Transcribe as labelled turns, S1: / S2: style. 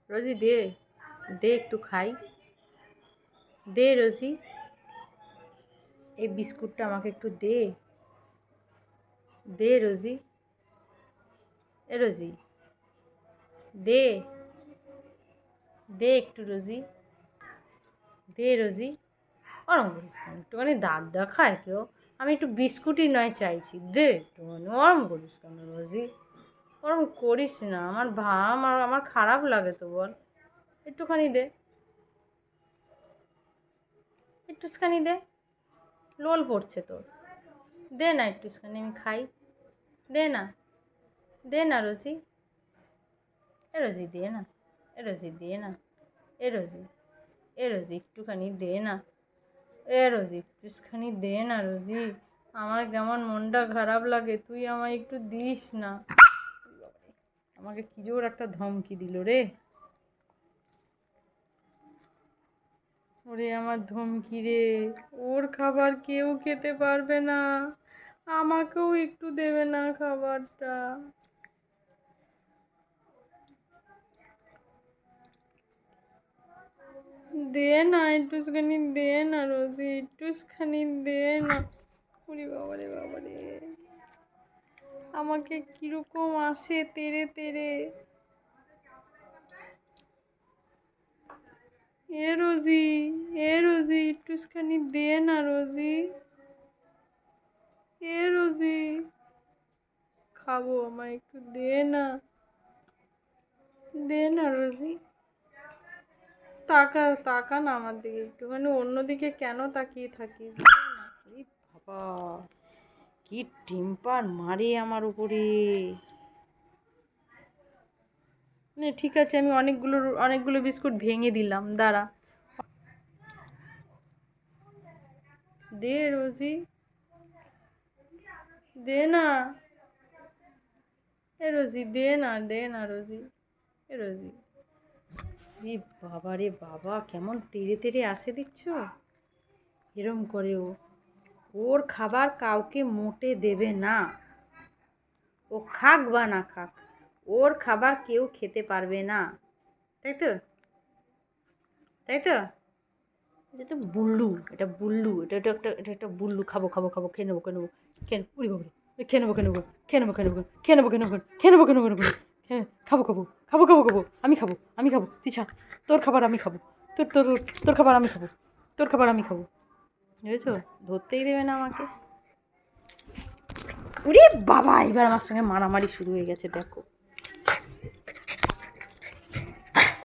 S1: রোজি দে, দে একটু খাই, দে রোজি, এই বিস্কুটটা আমাকে একটু দে, দে রোজি, এ রোজি দে, দে একটু রোজি, দে রোজি। ওরম করিস কেন? একটুখানি দাঁত দেখায় কেউ? আমি একটু বিস্কুটই নয় চাইছি, দে একটুখানি। ওরম করিস কেন রোজি? ওরম করিস না, আমার খারাপ লাগে তো বল। একটুখানি দে, একটুখানি দে, লোল পড়ছে তোর। দে না একটুখানি, আমি খাই। দে না, দে না রোজি, এ রোজি দে না, এ রোজি দে না, এ রোজি, এ রোজি একটুখানি দে না, এ রোজি একটুখানি দে না রোজি। আমার কেমন মনটা খারাপ লাগে, তুই আমায় একটু দিস না। আমাকে কি জোর একটা ধমকি দিল রে। ওরে আমার ধমকি রে, ওর খাবার কেউ খেতে পারবে না, আমাকেও একটু দেবে না খাবারটা? দে না একটুখানি, দে না রোজি, একটুখানি দে না। ওরে বাবারে বাবারে, আমাকে কিরকম আসে তেড়ে তেড়ে। এ রোজি, এ রোজি একটুখানি দে না রোজি, এ রোজি খাবো, আমায় একটু দে না, দে না রোজি। তাকা, তাকা না আমার দিকে একটুখানি, অন্যদিকে কেন তাকিয়ে থাকিস? এই বাবা, কি টেম্পার মারে আমার উপরে। ঠিক আছে, আমি অনেকগুলো বিস্কুট ভেঙে দিলাম, দাঁড়া। দে রোজি, দে না, এ রোজি দে না, দে না রোজি, এ রোজি। এ বাবা রে বাবা, কেমন তেড়ে তেড়ে আসে দেখছো? এরম করে ও, ওর খাবার কাউকে মোটে দেবে না। ও খাক বা না খাক, ওর খাবার কেউ খেতে পারবে না, তাই তো? তাই তো? এটা তো বুল্লু, এটা বুল্লু, এটা একটা বুল্লু। খাবো খাবো খাবো, খেয়ে নেবো খেয়ে নেবো, খেয়ে উড়ি বাবুরে, খেয়ে নেবো খেয়ে নেবো খেয়ে নেবো খেয়ে নেবো খেয়ে নেবো খেয়ে নেবো খেয়ে নেবো খেয়ে নেবো খেয়ে নেবো, হ্যাঁ খাবো খাবো খাবো খাবো খাবো, আমি খাবো আমি খাবো, তুই ছা, তোর খাবার আমি খাবো, তোর তোর তোর খাবার আমি খাবো, তোর খাবার আমি খাবো। বুঝেছো? ধরতেই দেবে না আমাকে। উরে বাবা, এবার আমার সঙ্গে মারামারি শুরু হয়ে গেছে, দেখো।